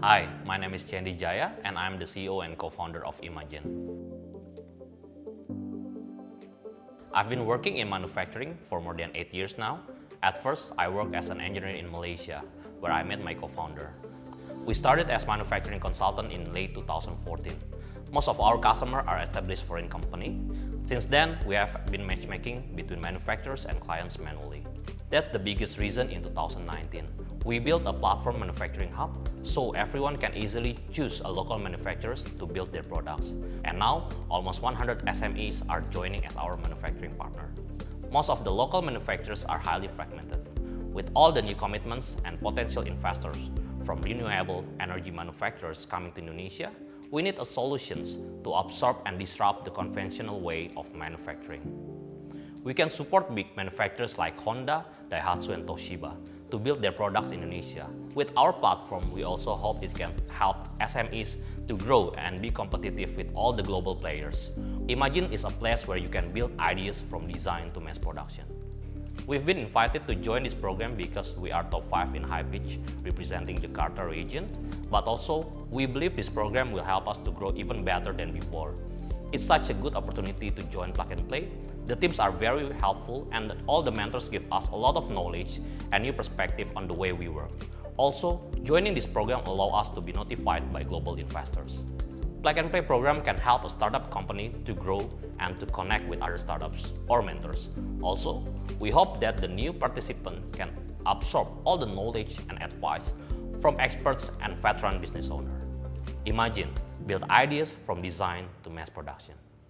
Hi, my name is Chandy Jaya and I'm the CEO and co-founder of Imajin. I've been working in manufacturing for more than 8 years now. At first, I worked as an engineer in Malaysia, where I met my co-founder. We started as manufacturing consultant in late 2014. Most of our customers are established foreign companies. Since then, we have been matchmaking between manufacturers and clients manually. That's the biggest reason in 2019. We built a platform manufacturing hub so everyone can easily choose a local manufacturers to build their products. And now, almost 100 SMEs are joining as our manufacturing partner. Most of the local manufacturers are highly fragmented. With all the new commitments and potential investors from renewable energy manufacturers coming to Indonesia, we need a solutions to absorb and disrupt the conventional way of manufacturing. We can support big manufacturers like Honda, Daihatsu, and Toshiba to build their products in Indonesia. With our platform, we also hope it can help SMEs to grow and be competitive with all the global players. Imajin is a place where you can build ideas from design to mass production. We've been invited to join this program because we are top 5 in high pitch representing Jakarta region, but also we believe this program will help us to grow even better than before. It's such a good opportunity to join Plug and Play. The teams are very helpful and all the mentors give us a lot of knowledge and new perspective on the way we work. Also, joining this program allows us to be notified by global investors. Plug and Play program can help a startup company to grow and to connect with other startups or mentors. Also, we hope that the new participant can absorb all the knowledge and advice from experts and veteran business owners. Imagine, build ideas from design to mass production.